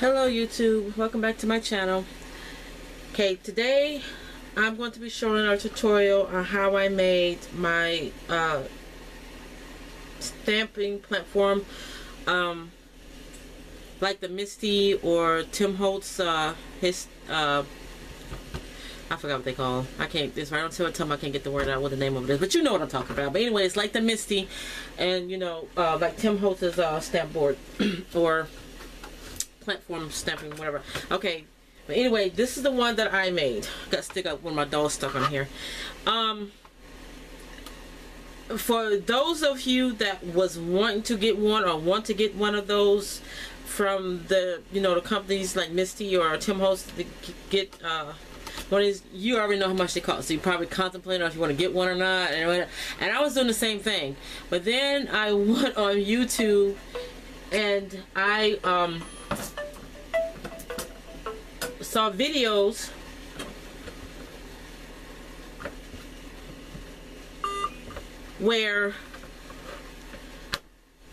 Hello YouTube, welcome back to my channel. Okay, today I'm going to be showing a tutorial on how I made my stamping platform, like the Misty or Tim Holtz, his I forgot what they call. I can't. This right until I tell me I can't get the word out what the name of it is, but you know what I'm talking about. But anyway, it's like the Misty, and you know, like Tim Holtz's stamp board or platform stamping, whatever. Okay, but anyway, this is the one that I made. Got to stick up when my doll's stuck on here. For those of you that was wanting to get one or want to get one of those from the, you know, the companies like Misty or Tim Holtz to get one of these, you already know how much they cost, so you probably contemplating if you want to get one or not. And I was doing the same thing, but then I went on YouTube and I saw videos where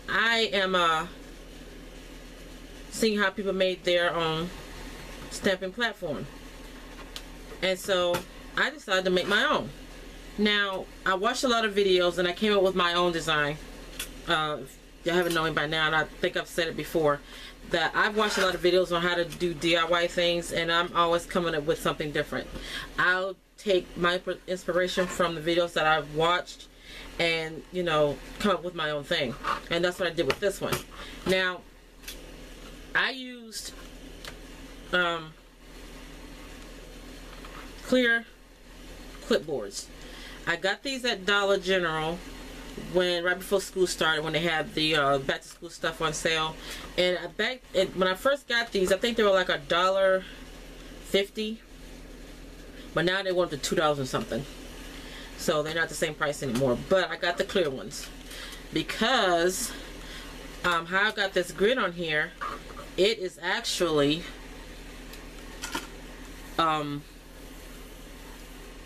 I am seeing how people made their stamping platform, and so I decided to make my own. Now, I watched a lot of videos and I came up with my own design. If you haven't known me by now, and I think I've said it before, that I've watched a lot of videos on how to do DIY things, and I'm always coming up with something different. I'll take my inspiration from the videos that I've watched and, you know, come up with my own thing. And that's what I did with this one. Now, I used clear clipboards. I got these at Dollar General right before school started, when they had the back to school stuff on sale. And when I first got these, I think they were like $1.50, but now they want to $2 or something, so they're not the same price anymore. But I got the clear ones because how I got this grid on here, it is actually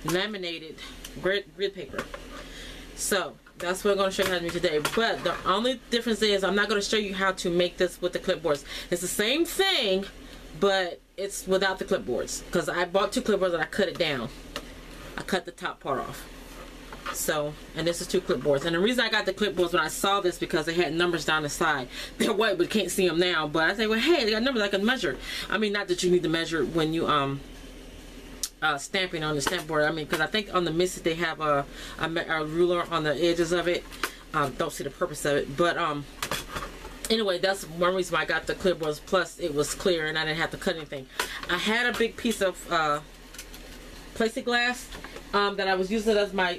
laminated grid paper. So that's what I'm going to show you how to do today. But the only difference is I'm not going to show you how to make this with the clipboards. It's the same thing, but it's without the clipboards, because I bought two clipboards and I cut it down. I cut the top part off. So, and this is two clipboards. And the reason I got the clipboards when I saw this, because they had numbers down the side. They're white, but can't see them now. But I say, well, hey, they got numbers I can measure. I mean, not that you need to measure when you stamping on the stamp board. I mean, because I think on the Misty they have a ruler on the edges of it. Don't see the purpose of it, but anyway, that's one reason why I got the clipboards. Plus, it was clear and I didn't have to cut anything. I had a big piece of plastic glass that I was using as my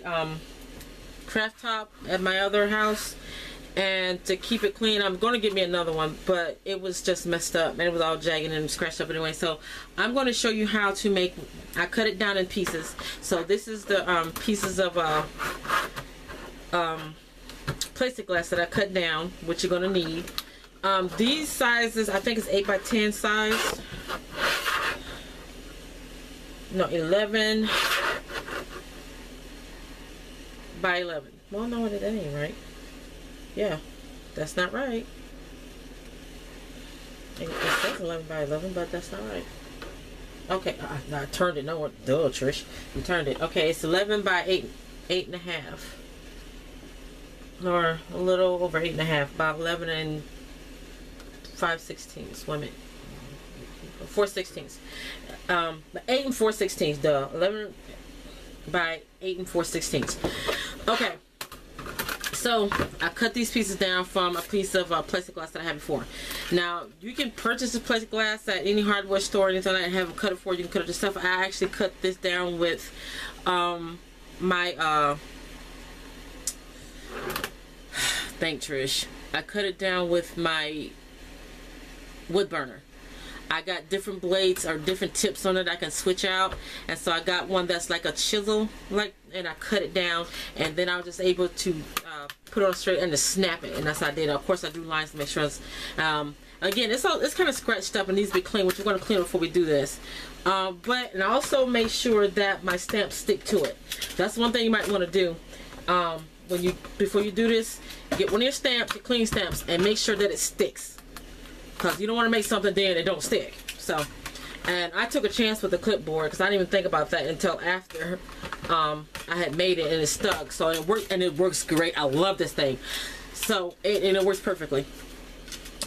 craft top at my other house, and to keep it clean, I'm going to get me another one, but it was just messed up and it was all jagged and scratched up anyway. So I'm going to show you how to make. I cut it down in pieces. So this is the pieces of plastic glass that I cut down, which you're going to need. These sizes, I think it's 8 by 10 size. No, 11 by 11. Well, no, that ain't right. Yeah, that's not right. It says 11 by 11, but that's not right. Okay, I turned it. No, duh, Trish. You turned it. Okay, it's 11 by 8.5. Or a little over 8.5. About 11 and 5/16. Wait a minute. 4/16. 8 and 4/16. Duh. 11 by 8 and 4/16. Okay. So I cut these pieces down from a piece of plastic glass that I had before. Now you can purchase this plastic glass at any hardware store or anything like that and have it cut it for you. You can cut it yourself. I actually cut this down with my thank Trish. I cut it down with my wood burner. I got different blades or different tips on it I can switch out, and so I got one that's like a chisel, and I cut it down, and then I was just able to put it on straight and just snap it, and that's how I did it. Of course, I do lines to make sure it's again, it's kind of scratched up and needs to be clean, which we're going to clean before we do this. And I also make sure that my stamps stick to it. That's one thing you might want to do. Before you do this, get one of your stamps, your clean stamps, and make sure that it sticks. because you don't want to make something there that don't stick. So, and I took a chance with the clipboard because I didn't even think about that until after I had made it and it stuck. So it worked, and it works great. I love this thing. So and it works perfectly.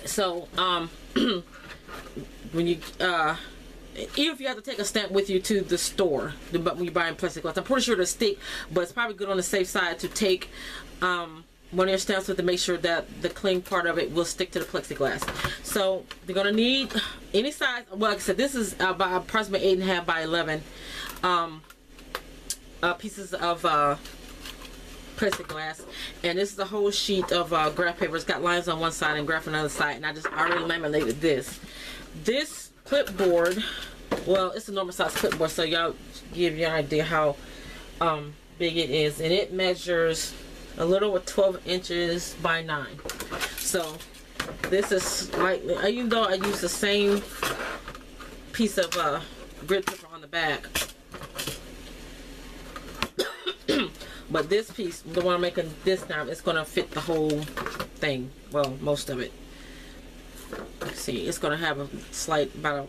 So when you even if you have to take a stamp with you to the store, but when you're buying plexiglass, I'm pretty sure it'll stick, but it's probably good on the safe side to take one of your stamps with to make sure that the clean part of it will stick to the plexiglass. So you're gonna need any size. Well, like I said, this is about approximately 8.5 by 11 pieces of plexiglass, and this is a whole sheet of graph paper. It's got lines on one side and graph on the other side, and I just already laminated this. This clipboard, well, it's a normal size clipboard, so y'all give you an idea how big it is, and it measures a little over 12 inches by 9. So this is slightly, even though I use the same piece of grid paper on the back, but this piece, the one I'm making this time, it's gonna fit the whole thing. Well, most of it. Let's see, it's gonna have a slight, about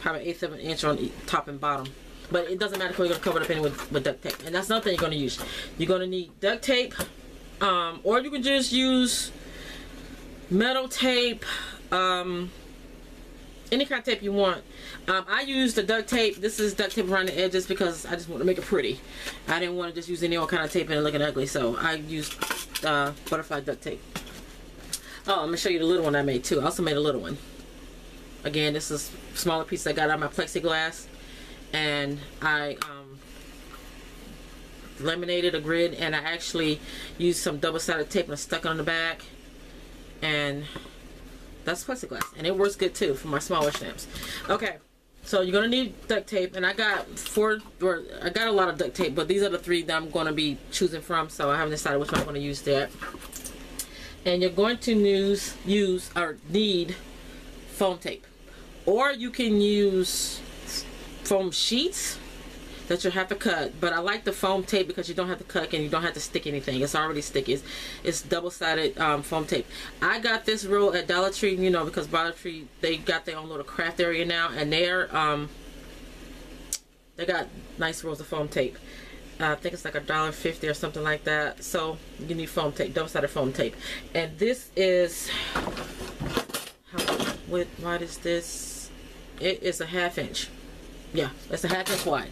probably 1/8 of an inch on top and bottom. But it doesn't matter because you're gonna cover it up anyway with duct tape. And that's another thing you're gonna use. You're gonna need duct tape, or you can just use metal tape, any kind of tape you want. I use the duct tape. This is duct tape around the edges because I just want to make it pretty. I didn't want to just use any old kind of tape and it looking ugly, so I used butterfly duct tape. Oh, I'm gonna show you the little one I made too. I also made a little one. Again, this is a smaller piece I got out of my plexiglass, and I laminated a grid, and I actually used some double-sided tape and I stuck it on the back, and that's plexiglass, and it works good too for my smaller stamps. Okay, so you're gonna need duct tape, and I got a lot of duct tape, but these are the 3 that I'm gonna be choosing from, so I haven't decided which one I'm gonna use yet. And you're going to need foam tape, or you can use foam sheets that you have to cut, but I like the foam tape because you don't have to cut and you don't have to stick anything. It's already sticky. It's double-sided foam tape. I got this roll at Dollar Tree, you know, because Dollar Tree, they got their own little craft area now, and they got nice rolls of foam tape. I think it's like $1.50 or something like that. So you need foam tape, double-sided foam tape. And this is, how wide is this? It is a 1/2 inch. Yeah, it's a 1/2 inch wide.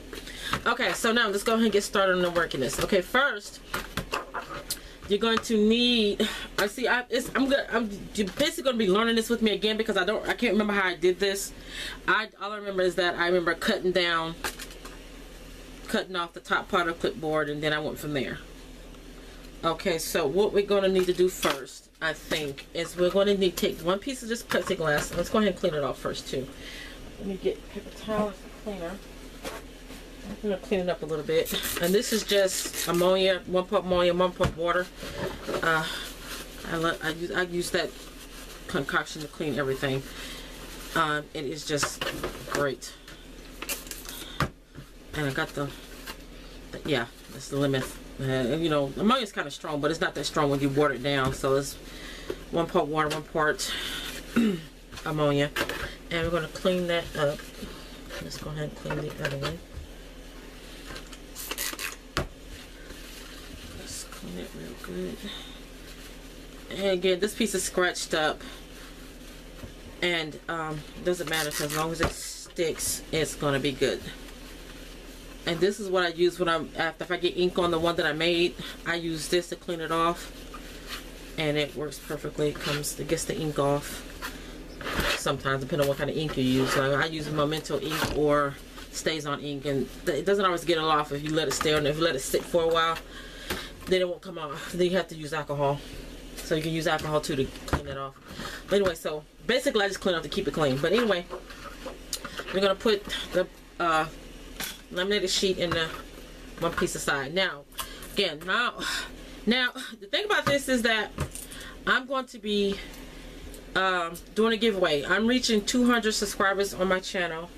Okay, so now let's go ahead and get started on the working this. Okay, first you're going to need. You're basically going to be learning this with me again because I can't remember how I did this. All I remember is that I remember cutting off the top part of the clipboard, and then I went from there. Okay, so what we're going to need to do first, I think, is we're going to need to take one piece of this plexiglass. Let's go ahead and clean it off first too. Let me get paper towel cleaner. I'm going to clean it up a little bit. And this is just ammonia, 1 part ammonia, 1 part water. I use that concoction to clean everything. It is just great. And I got yeah, that's the limit. You know, ammonia is kind of strong, but it's not that strong when you water it down. So it's 1 part water, 1 part ammonia. And we're going to clean that up. Let's go ahead and clean the other one. Let's clean it real good. And again, this piece is scratched up. And it doesn't matter, because as long as it sticks, it's going to be good. And this is what I use when if I get ink on the one that I made, I use this to clean it off. And it works perfectly. It gets the ink off. Sometimes, depending on what kind of ink you use. So I use Memento ink or Stays On ink, and it doesn't always get it off if you let it stay on there. If you let it sit for a while, then it won't come off. Then you have to use alcohol. So you can use alcohol too to clean it off. But anyway, so basically I just clean it off to keep it clean. But anyway, we're gonna put the laminated sheet in the one piece aside. Now, again, now the thing about this is that I'm going to be doing a giveaway. I'm reaching 200 subscribers on my channel,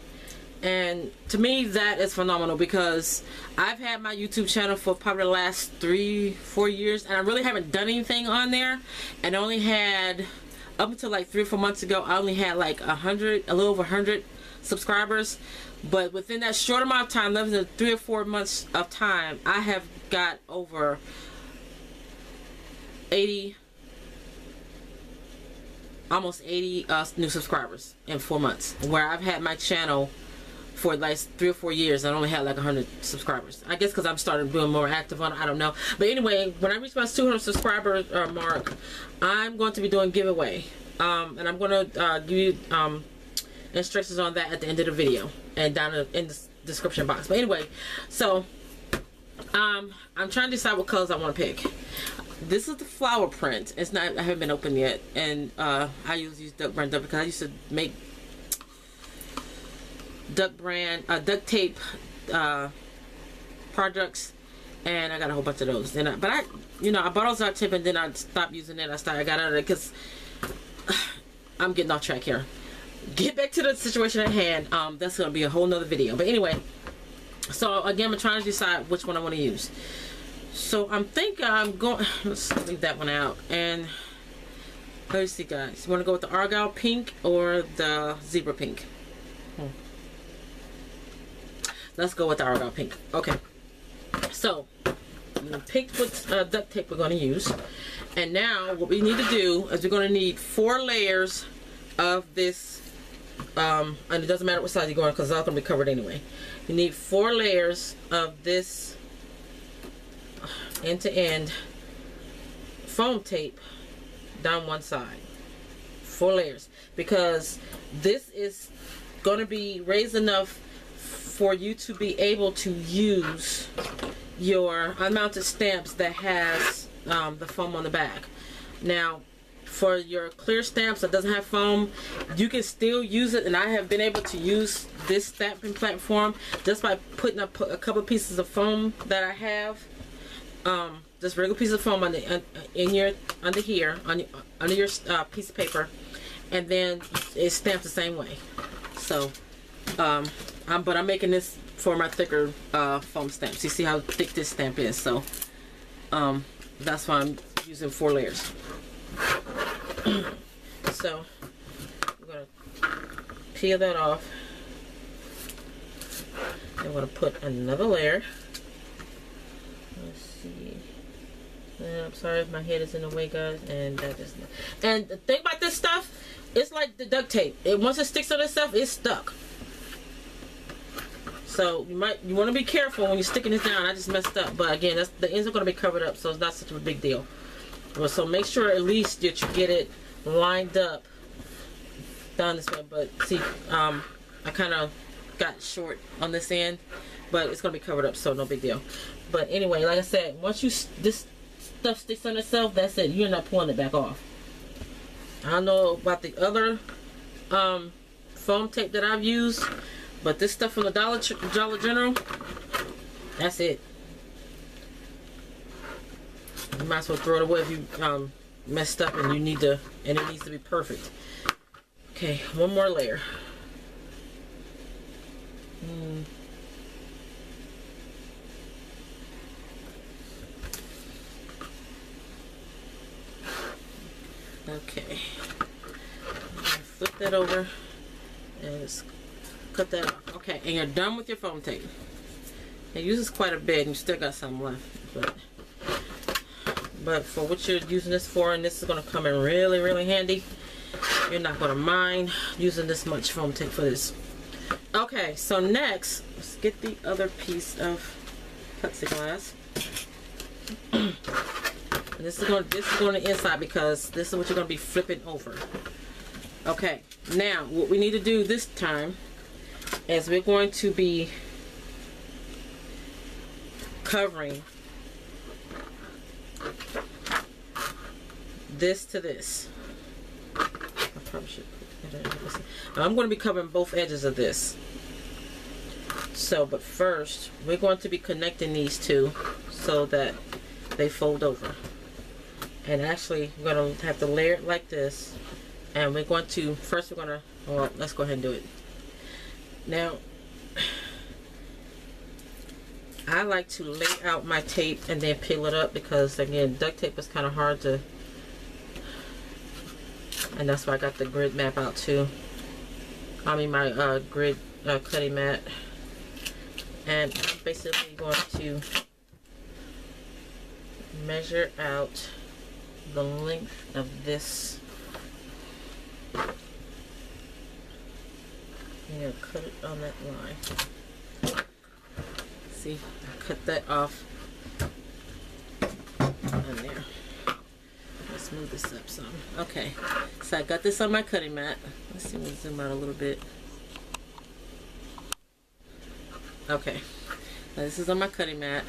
And to me, that is phenomenal, because I've had my YouTube channel for probably the last 3-4 years, and I really haven't done anything on there. And I only had, up until like 3 or 4 months ago, I only had like a little over 100 subscribers. But within that short amount of time, less than 3 or 4 months of time, I have got over 80, almost 80 new subscribers in 4 months, where I've had my channel for like 3 or 4 years. I only had like 100 subscribers. I guess because I'm starting doing more active on it. I don't know. But anyway, when I reach my 200 subscriber mark, I'm going to be doing giveaway. And I'm going to give you instructions on that at the end of the video and down in the description box. But anyway, so I'm trying to decide what colors I want to pick. This is the flower print. It's not, I haven't been opened yet, and I usually use duck brand because I used to make duck tape projects, and I got a whole bunch of those. And I bought all duck tape, and then I stopped using it. I got out of it because I'm getting off track here. Get back to the situation at hand. That's gonna be a whole nother video. But anyway, so again, I'm trying to decide which one I want to use. So I'm thinking I'm going. Let's leave that one out. And let's see, guys. You want to go with the Argyle pink or the zebra pink? Let's go with the Argyle pink. Okay. So I'm gonna pick what duct tape we're going to use. And now what we need to do is we're going to need 4 layers of this. And it doesn't matter what size you're going, because it's all going to be covered anyway. You need 4 layers of this end-to-end foam tape down one side. 4 layers, because this is going to be raised enough for you to be able to use your unmounted stamps that has the foam on the back. Now, for your clear stamps that doesn't have foam, you can still use it, and I have been able to use this stamping platform just by putting up a couple pieces of foam that I have. Just regular piece of foam under your piece of paper, and then it stamps the same way. So, but I'm making this for my thicker foam stamps. You see how thick this stamp is, so that's why I'm using 4 layers. So I'm gonna peel that off. I'm gonna put another layer. Let's see. I'm sorry if my head is in the way, guys, and that is not. And the thing about this stuff, it's like the duct tape. Once it sticks on itself, it's stuck. So you want to be careful when you're sticking this down. I just messed up, but again, the ends are going to be covered up, so it's not such a big deal. Well, so make sure at least that you get it lined up down this way. But see, I kind of got short on this end, but it's going to be covered up, so no big deal. But anyway, like I said, once this stuff sticks on itself, that's it. You're not pulling it back off. I don't know about the other foam tape that I've used, but this stuff from the Dollar General, that's it. You might as well throw it away if you messed up and it needs to be perfect. Okay, one more layer. Okay, flip that over and just cut that off. Okay, and you're done with your foam tape. It uses quite a bit, and you still got some left, but for what you're using this for, and this is going to come in really, really handy. You're not going to mind using this much foam tape for this. Okay, so next, let's get the other piece of plexiglass. And this is going to the inside, because this is what you're going to be flipping over. Okay, now what we need to do this time is we're going to be covering this to this. I probably should put that in. I'm going to be covering both edges of this. So, but first, we're going to be connecting these two so that they fold over. And actually, we're going to have to layer it like this. And we're going to, first we're going to, well, let's go ahead and do it. Now, I like to lay out my tape and then peel it up because, again, duct tape is kind of hard to, and that's why I got the grid map out too. I mean my grid cutting mat. And I'm basically going to measure out the length of this. Yeah, cut it on that line. See, I cut that off on there. Let's move this up some. Okay, so I got this on my cutting mat. Let's see, we'll zoom out a little bit. Okay, now this is on my cutting mat.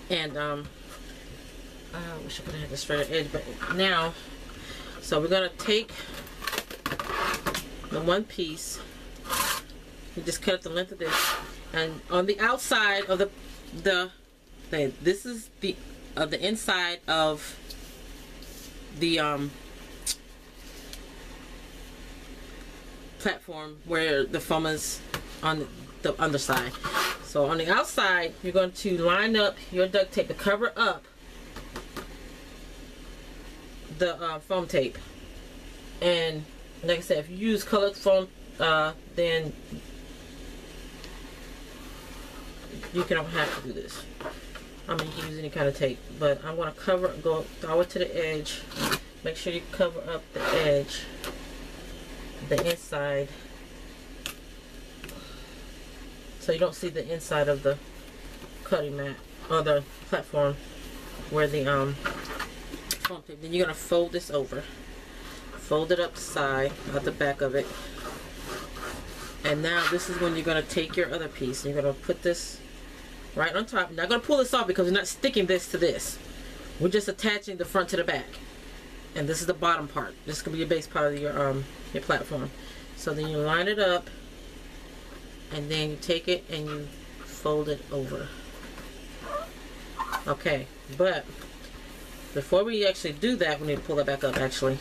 And I wish I could have had the straighter edge, but now, so we're gonna take the one piece. You just cut it the length of this, and on the outside of the this is the inside of the platform where the foam is on the underside. So on the outside, you're going to line up your duct tape to cover up the foam tape. And like I said, if you use colored foam, then you don't have to do this. I mean, you can use any kind of tape, but I'm going to cover, go all the way to the edge. Make sure you cover up the edge, the inside, so you don't see the inside of the cutting mat or the platform where the foam tape. Then you're going to fold this over, fold it up the side, at the back of it. And now this is when you're going to take your other piece. You're going to put this right on top. You're not going to pull this off because you're not sticking this to this. We're just attaching the front to the back. And this is the bottom part. This is going to be your base part of your platform. So then you line it up, and then you take it and you fold it over. Okay, but before we actually do that, we need to pull that back up actually.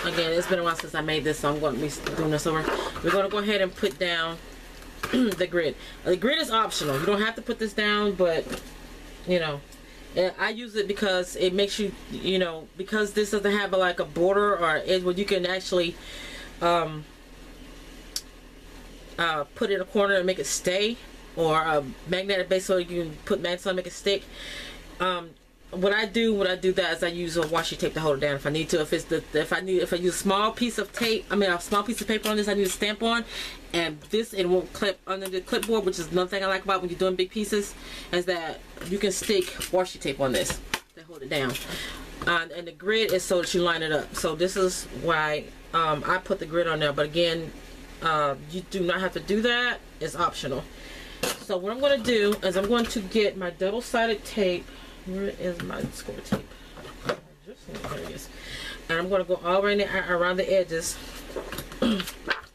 Again, it's been a while since I made this, so I'm going to be doing this over. We're going to go ahead and put down the grid. The grid is optional. You don't have to put this down, but you know, I use it because it makes you, you know, because this doesn't have like a border or edge where you can actually put it in a corner and make it stay, or a magnetic base so you can put magnets on and make it stick. What I do that is I use a washi tape to hold it down if I need to. If I use a small piece of tape, a small piece of paper on this I need to stamp on, and it won't clip under the clipboard, which is another thing I like about when you're doing big pieces, is that you can stick washi tape on this to hold it down. And the grid is so that you line it up. So this is why I put the grid on there. But again, you do not have to do that. It's optional. So what I'm going to do is I'm going to get my double-sided tape. Where is my score tape? There it is. And I'm going to go all around the edges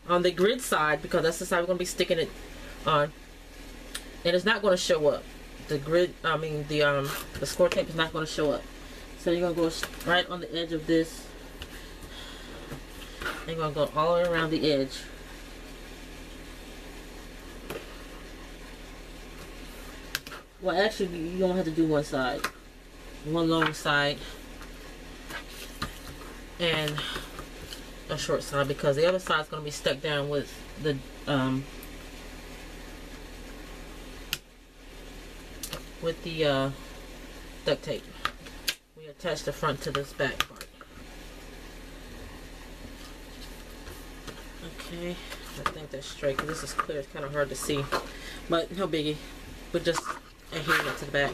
on the grid side, because that's the side we're going to be sticking it on. And it's not going to show up. The grid, the score tape is not going to show up. So you're going to go right on the edge of this. And you're going to go all the way around the edge. Well, actually, you don't have to do one side. One long side and a short side, because the other side is going to be stuck down with the duct tape. We attach the front to this back part. Okay, I think that's straight, because this is clear. It's kind of hard to see, but no biggie. But just adhering it to the back.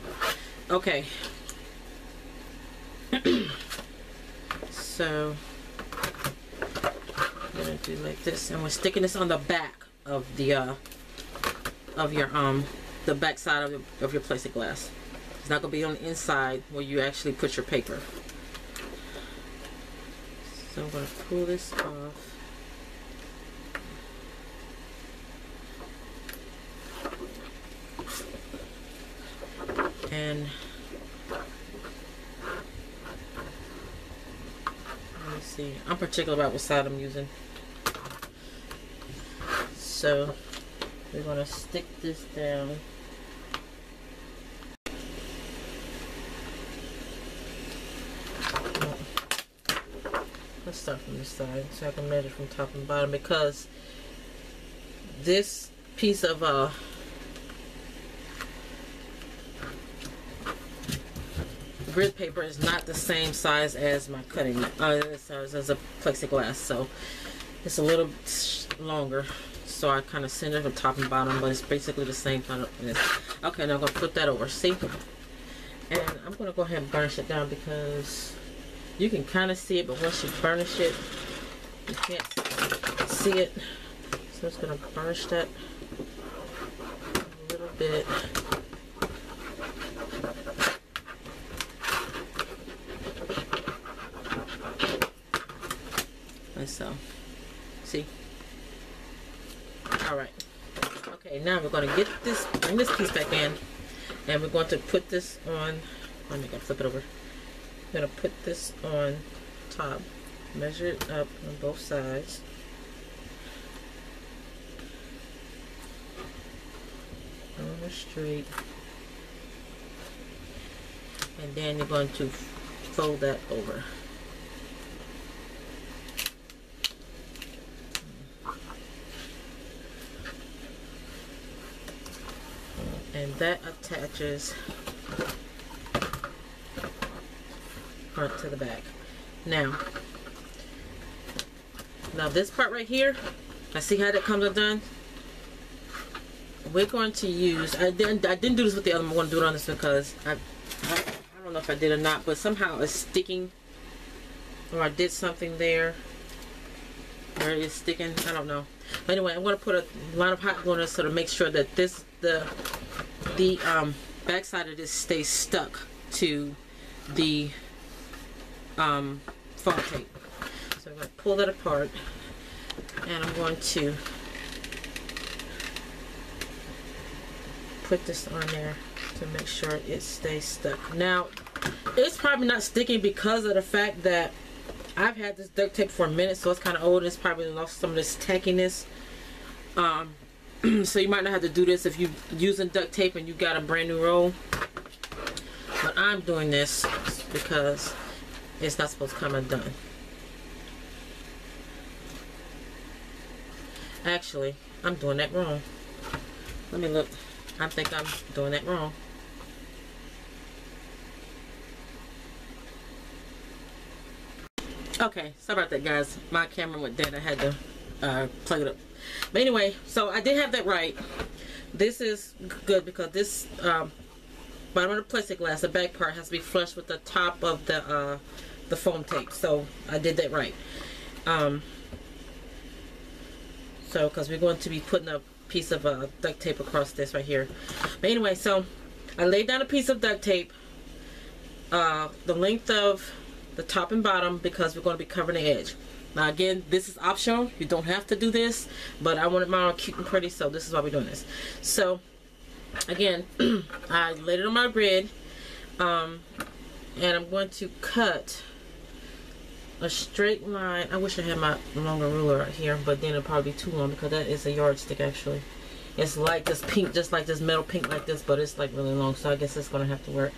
Okay. So I'm gonna do like this, and we're sticking this on the back of the the back side of your plexiglass. It's not gonna be on the inside where you actually put your paper. So I'm gonna pull this off. And let me see. see, I'm particular about what side I'm using. So we're gonna stick this down. Let's start from this side so I can measure from top and bottom, because this piece of grid paper is not the same size as my cutting as a plexiglass, so it's a little longer. So I kind of center from top and bottom, but it's basically the same kind of this. Okay, now I'm gonna put that over. See, and I'm gonna go ahead and burnish it down, because you can kind of see it, but once you burnish it, you can't see it. So it's gonna burnish that a little bit. Like so. See? Alright. Okay, now we're going to get this, bring this piece back in, and we're going to put this on, let me flip it over. I'm going to put this on top, measure it up on both sides. On straight. And then you're going to fold that over. And that attaches front to the back. Now this part right here, I see how that comes undone. We're going to use, I didn't do this with the other one. I'm going to do it on this because I don't know if I did or not, but somehow it's sticking, or I did something there where it's sticking. I don't know. But anyway, I'm going to put a line of hot glue on it so to make sure that this the back side of this stays stuck to the foam tape. So I'm going to pull that apart, and I'm going to put this on there to make sure it stays stuck. Now, it's probably not sticking because of the fact that I've had this duct tape for a minute, so it's kind of old. It's probably lost some of this tackiness. So you might not have to do this if you're using duct tape and you got a brand new roll. But I'm doing this because it's not supposed to come undone. Actually, I'm doing that wrong. Let me look. I think I'm doing that wrong. Okay, sorry about that, guys. My camera went dead. I had to plug it up. But anyway, so I did have that right. This is good because this bottom of the plexiglass, the back part, has to be flush with the top of the foam tape. So I did that right. So because we're going to be putting a piece of duct tape across this right here. But anyway, so I laid down a piece of duct tape the length of the top and bottom because we're going to be covering the edge. Now again, this is optional. You don't have to do this, but I wanted mine cute and pretty, so this is why we're doing this. So again, I laid it on my grid, and I'm going to cut a straight line. I wish I had my longer ruler right here, but then it'll probably be too long because that is a yardstick actually. It's like this pink, just like this metal pink like this, but it's like really long, so I guess it's going to have to work.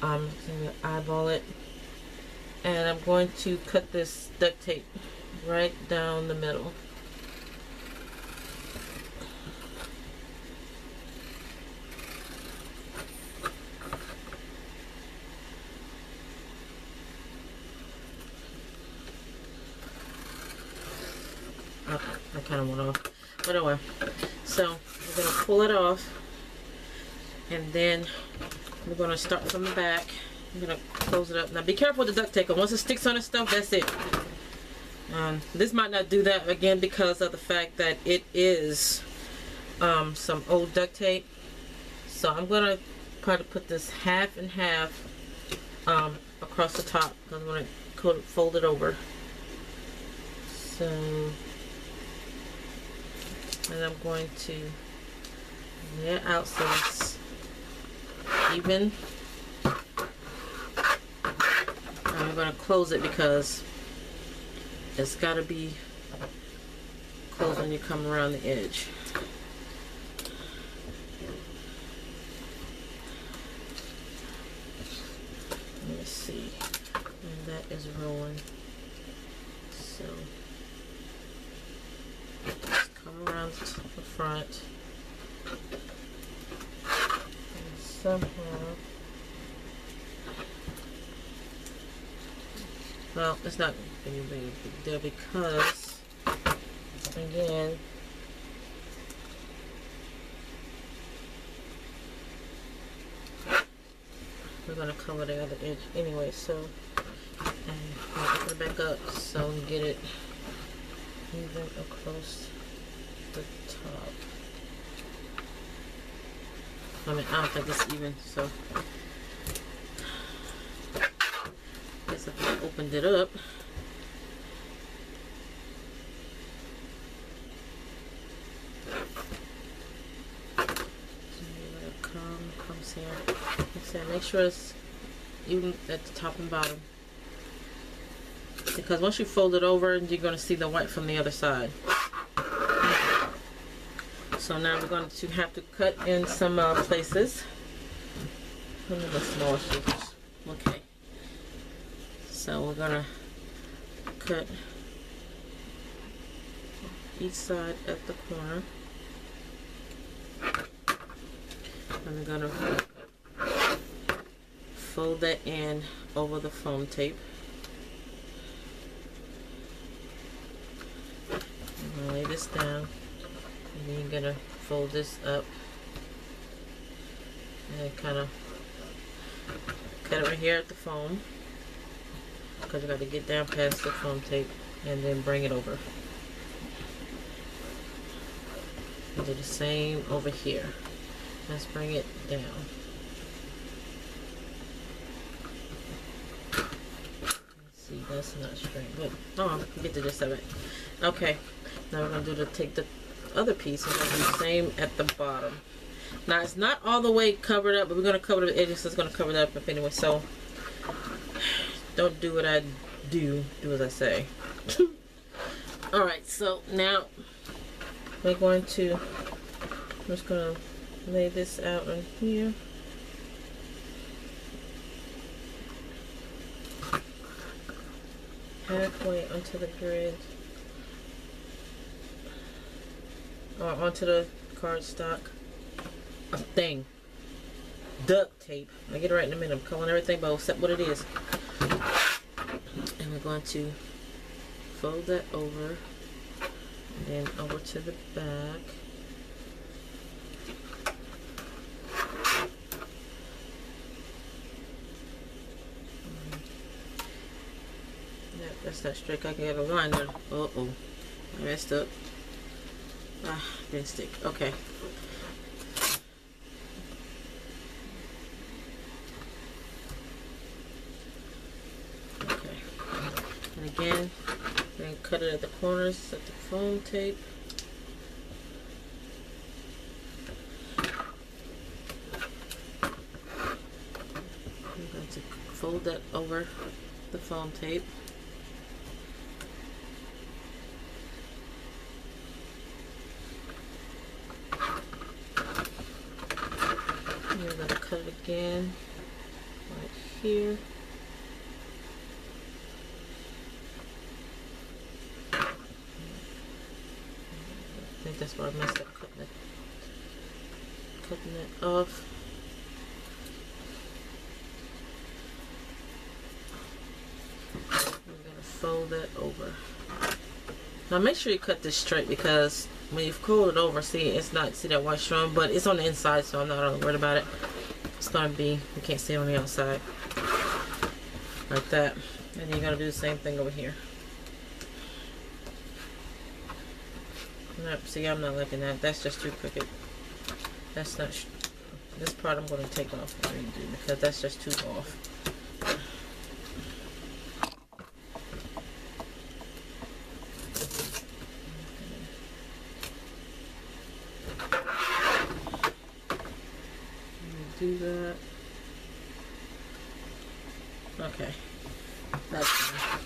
I'm going to eyeball it. And I'm going to cut this duct tape right down the middle. Okay, I kind of went off. But anyway, so we're going to pull it off. And then we're going to start from the back. I'm going to close it up. Now be careful with the duct tape, because once it sticks on this stuff, that's it. This might not do that again because of the fact that it is some old duct tape. So I'm going to probably put this half and half across the top. I'm going to fold it over. So, and I'm going to lay it out so it's even. I'm going to close it because it's got to be closed when you come around the edge. Let me see. And that is rolling. So just come around the front. And somehow, well, it's not going to be a big deal because, again, we're going to cover the other edge anyway, so, and I'll open it back up so we get it even across the top. I mean, I don't think it's even, so I guess if I opened it up, comes here. Like I said, make sure it's even at the top and bottom, because once you fold it over, you're going to see the white from the other side. So now we're going to have to cut in some places. Let me the smaller scissors. Okay. So we're going to cut each side at the corner. And we're going to fold that in over the foam tape. I'm going to lay this down. And then you're going to fold this up and kind of cut it right here at the foam, because you got to get down past the foam tape and then bring it over. And do the same over here. Let's bring it down. Let's see, that's not straight, but oh, get the gist of it. Okay, now we're going to take the other piece and do the same at the bottom. Now it's not all the way covered up, but we're going to cover the edges, so it's going to cover that up anyway. So don't do what I do as I say. Alright, so now we're going to, I'm just going to lay this out on here. Halfway onto the grid. Or onto the cardstock thing. Duct tape. I'll get it right in a minute. I'm calling everything but except what it is. And we're going to fold that over. And then over to the back. Yep, that's not straight. I can get a line there. Uh-oh. I messed up. Ah, didn't stick. Okay. Okay. And again, we're going to cut it at the corners of the foam tape. I'm going to fold that over the foam tape. We're going to cut it again right here. I think that's where I messed up cutting it off. We're going to fold that over. Now make sure you cut this straight, because when you've folded it over, see, it's not, see that white showing, but it's on the inside, so I'm not worried about it. It's going to be, you can't see it on the outside. Like that. And then you're going to do the same thing over here. Nope, see, I'm not liking that. That's just too crooked. That's not, this part I'm going to take off and redo, because that's just too off. Do that. Okay, that's fine.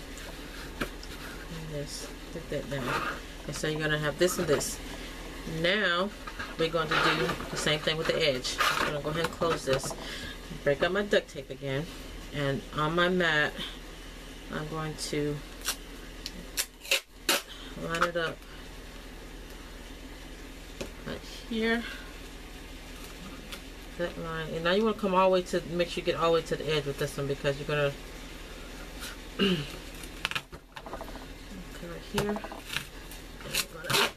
And this, put that down. And so you're gonna have this and this. Now we're going to do the same thing with the edge. I'm gonna go ahead and close this, break up my duct tape again, and on my mat I'm going to line it up right here, that line. And now you want to come all the way to, make sure you get all the way to the edge with this one, because you're gonna okay, right here, and we're gonna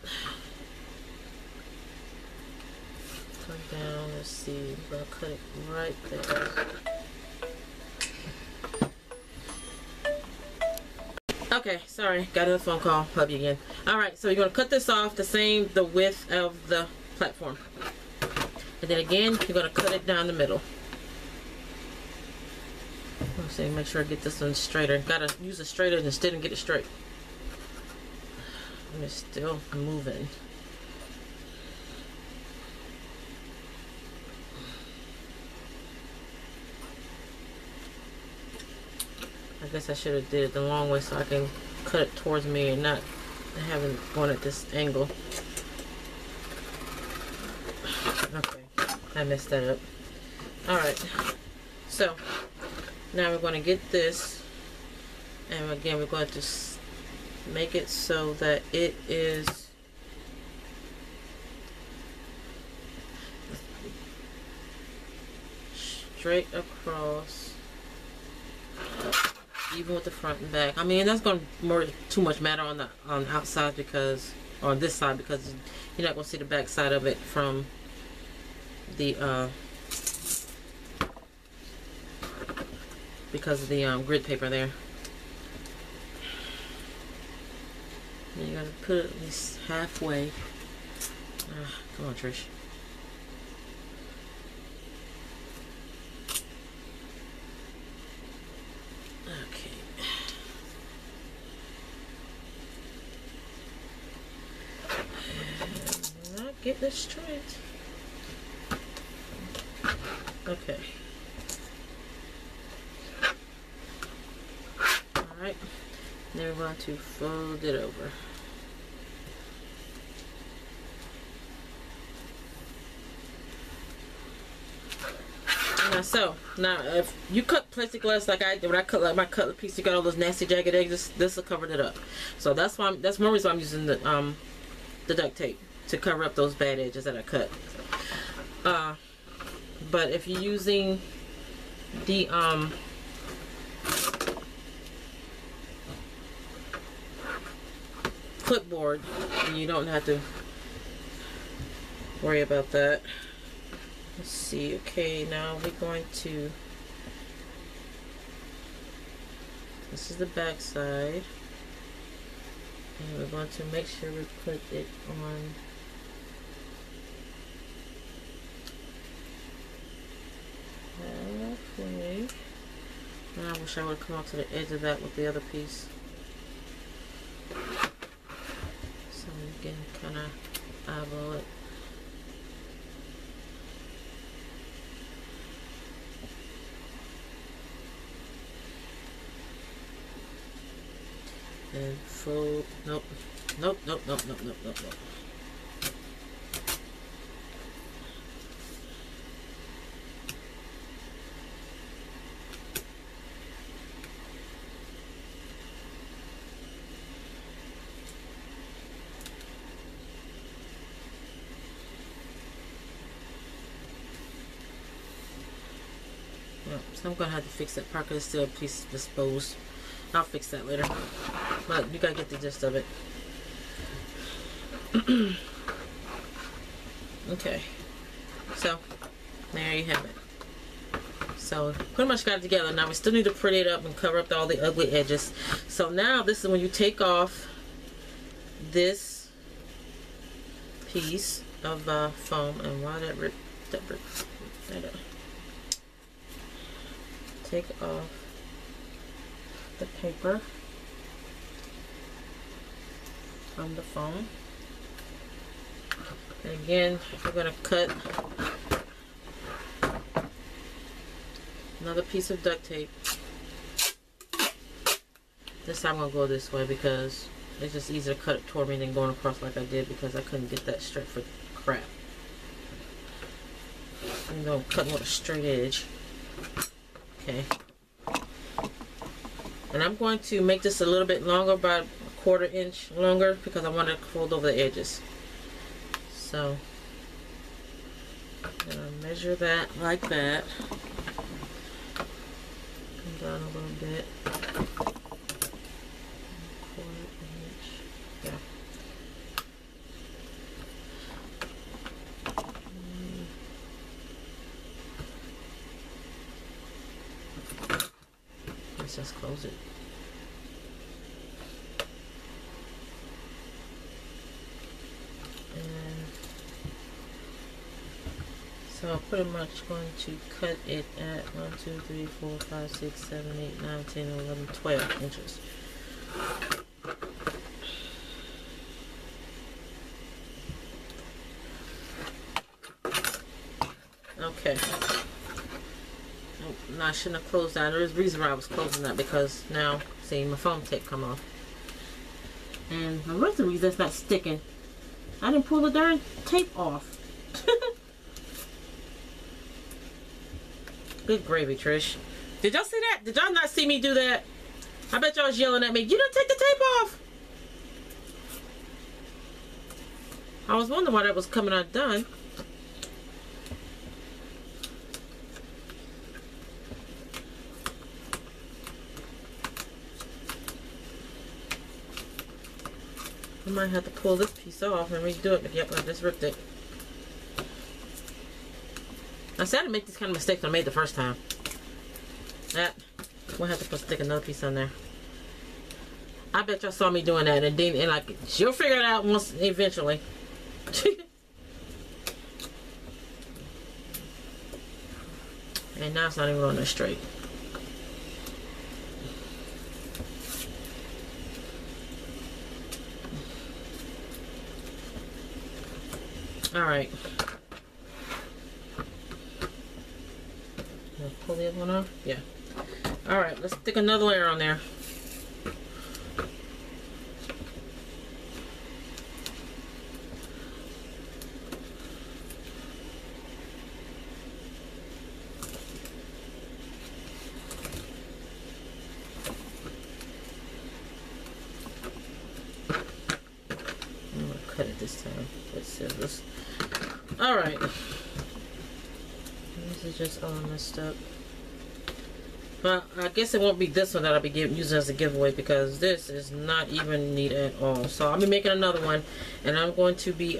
come down. Let's see, we're gonna cut it right there. Okay, sorry, got another phone call. Love you again. Alright, so you're going to cut this off the width of the platform. And then again, you're going to cut it down the middle. Let's see, make sure I get this one straighter. Gotta use a straighter instead and get it straight. And it's still moving. I guess I should have did it the long way so I can cut it towards me and not having it going at this angle. Okay, I messed that up. Alright, so now we're going to get this, and again we're going to make it so that it is straight across, even with the front and back. I mean, that's going to too much matter on the outside, because on this side, because you're not going to see the back side of it from the because of the grid paper there. And you're going to put it at least halfway. Come on, Trish. Get this straight. Okay. Alright. Then we're going to fold it over. So now if you cut plexiglass like I did, when I cut like my cutlet piece, you got all those nasty jagged edges, this will cover it up. So that's why that's one reason I'm using the duct tape, to cover up those bad edges that I cut. But if you're using the clipboard, you don't have to worry about that. Let's see. Okay, now we're going to, this is the back side, and we're going to make sure we put it on halfway. Now I wish I would have come out to the edge of that with the other piece, so you can kind of eyeball it. And fold. Nope. Nope. Nope. Nope. Nope. Nope. Nope. Nope. So I'm gonna have to fix that part because it's still a piece exposed. I'll fix that later, but you gotta get the gist of it. Okay, so there you have it. So pretty much got it together. Now we still need to pretty it up and cover up all the ugly edges. So now this is when you take off this piece of foam, and why that rip, take off the paper from the foam. And again, we're going to cut another piece of duct tape. This time I'm going to go this way because it's just easier to cut it toward me than going across like I did, because I couldn't get that straight for crap. Even though I'm cutting with a straight edge. Okay. And I'm going to make this a little bit longer, about a 1/4 inch longer, because I want to fold over the edges. So I'm going to measure that like that. Come down a little bit. 1/4 inch. Yeah. Let's just close it. So I'm pretty much going to cut it at 1, 2, 3, 4, 5, 6, 7, 8, 9, 10, 11, 12 inches. Okay. No, I shouldn't have closed that. There's a reason why I was closing that, because now, see, my foam tape come off. And the rest of the reason that's not sticking, I didn't pull the darn tape off. Good gravy, Trish. Did y'all see that? Did y'all not see me do that? I bet y'all was yelling at me. You didn't take the tape off. I was wondering why that was coming out done. I might have to pull this piece off and redo it. But yep, I just ripped it. I said to make these kind of mistakes I made the first time. That we'll have to stick another piece on there. I bet y'all saw me doing that, and then like she'll figure it out once eventually. And now it's not even on there straight. All right. Pull the other one off? Yeah. Alright, let's stick another layer on there. I'm going to cut it this time with scissors. Alright. This is just all messed up. But I guess it won't be this one that I'll be using as a giveaway, because this is not even neat at all. So I'll be making another one, and I'm going to be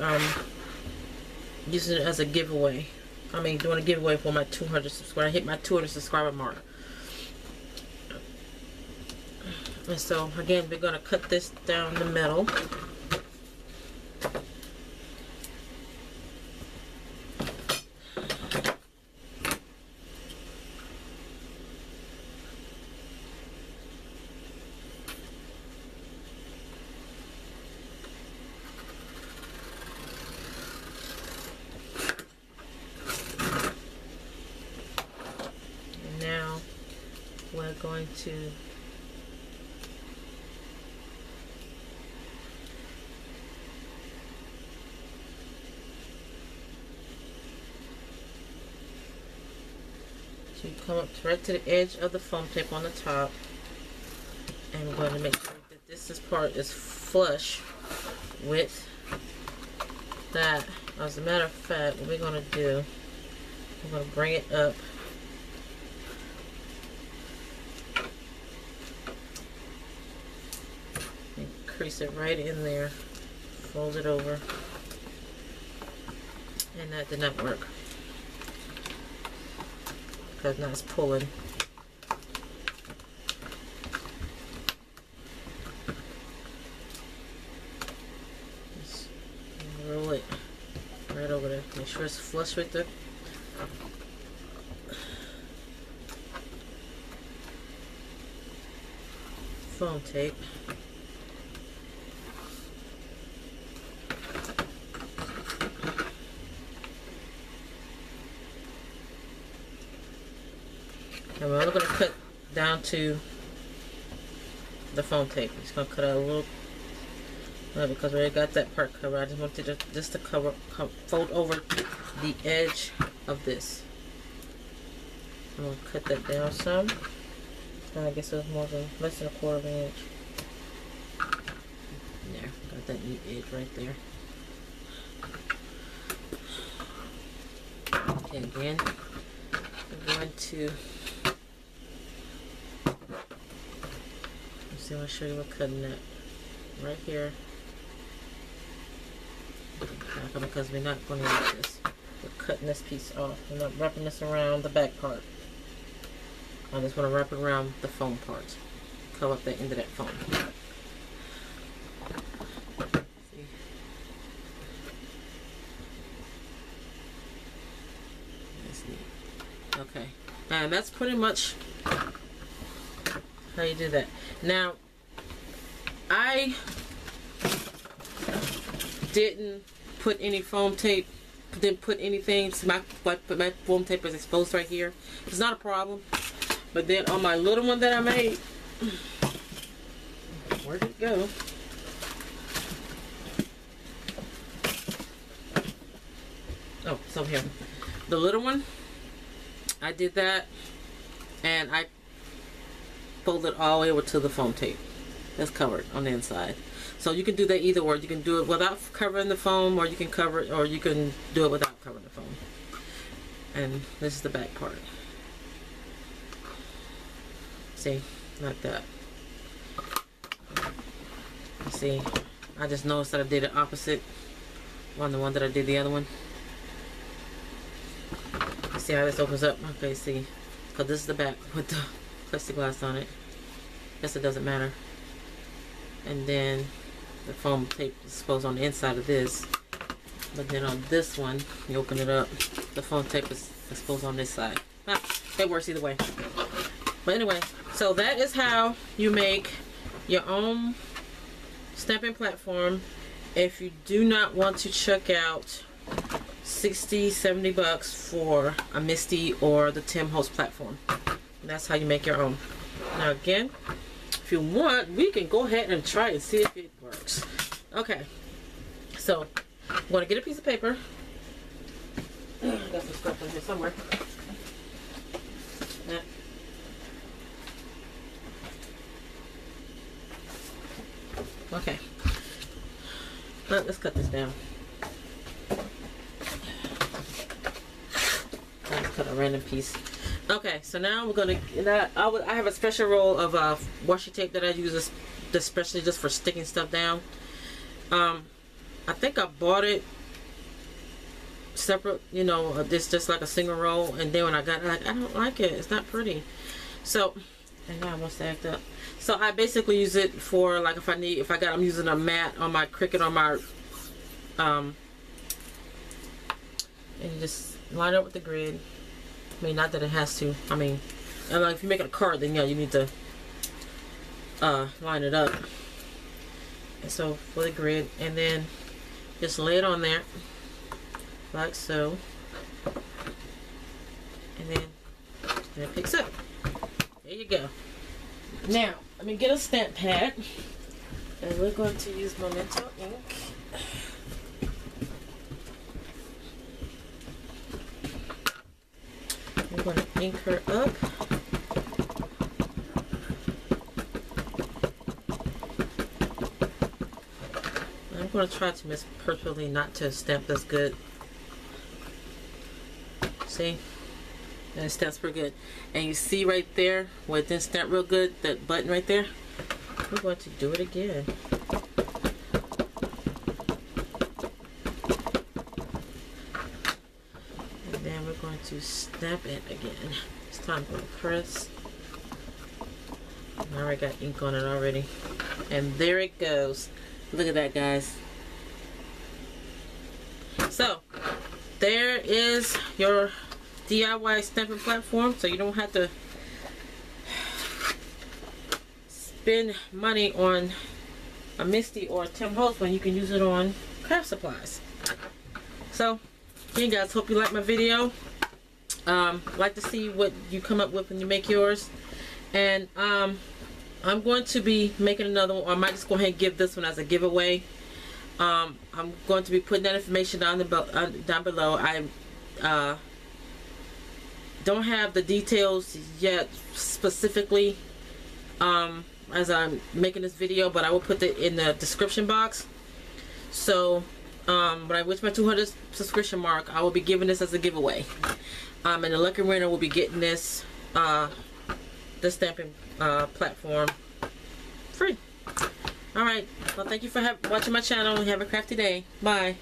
using it as a giveaway. I mean, doing a giveaway for my 200 subscribers. I hit my 200 subscriber mark. And so again, we're going to cut this down the middle. We're going to come up right to the edge of the foam tape on the top, and we're going to make sure that this part is flush with that. As a matter of fact, what we're going to do, we're going to bring it up and crease it right in there, fold it over, and that did not work because now it's pulling. Just roll it right over there. Make sure it's flush with the foam tape. And we're only going to cut down to the foam tape. It's going to cut out a little because we already got that part covered. I just wanted to just to fold over the edge of this. I'm gonna cut that down some. I guess it was more than less than 1/4 inch. There, got that neat edge right there. Okay, again, I'm going to. Let's see. I'll show you what cutting that right here. Because we're not going to use this. We're cutting this piece off. We're not wrapping this around the back part. I just want to wrap it around the foam part. Cover up the end of that foam. See? That's neat. Okay. And that's pretty much how you do that. Now, I didn't put any foam tape, didn't put anything, so my foam tape is exposed right here. It's not a problem. But then on my little one that I made, where did it go? Oh, it's over here. The little one, I did that, and I folded all the way over to the foam tape. That's covered on the inside. So you can do that either or. You can do it without covering the foam, or you can cover it, or you can do it without covering the foam. And this is the back part. See, like that. See, I just noticed that I did it opposite on the one that I did the other one. See how this opens up? Okay, see, because this is the back with the plexiglass on it. Guess it doesn't matter. And then the foam tape is exposed on the inside of this. But then on this one, you open it up, the foam tape is exposed on this side. Ah, it works either way. But anyway, so that is how you make your own stamping platform. If you do not want to check out 60, 70 bucks for a Misty or the Tim Holtz platform. That's how you make your own. Now again, if you want, we can go ahead and try and see if it works. Okay, so I'm going to get a piece of paper. Got some stuff in here somewhere. Yeah. Okay, let's cut this down. Let's cut a random piece. Okay, so now we're gonna. I have a special roll of washi tape that I use especially just for sticking stuff down. I think I bought it separate. You know, this just like a single roll, and then when I got it, like, I don't like it. It's not pretty. So, and now I must act up. So I basically use it for like I'm using a mat on my Cricut on my and you just line it up with the grid. I mean, not that it has to. I mean, if you're making a card, then yeah, you need to line it up. And so for the grid, and then just lay it on there like so, and then it picks up. There you go. Now, let me get a stamp pad, and we're going to use Memento ink. I'm going to ink her up. I'm going to try to miss purposely not to stamp this good. See? And it stamps pretty good. And you see right there where it didn't stamp real good, that button right there? We're going to do it again. And then we're going to stamp it again. This time I'm going to press. I already got ink on it already. And there it goes. Look at that, guys. So, there is your DIY stamping platform, so you don't have to spend money on a Misty or a Tim Holtz when you can use it on craft supplies. So, again, guys, hope you like my video. Like to see what you come up with when you make yours. And I'm going to be making another one. I might just go ahead and give this one as a giveaway. I'm going to be putting that information down below. I don't have the details yet specifically as I'm making this video, but I will put it in the description box. So when I reach my 200 subscription mark, I will be giving this as a giveaway, and the lucky winner will be getting this the stamping platform free. Alright, well, thank you for watching my channel, and have a crafty day. Bye.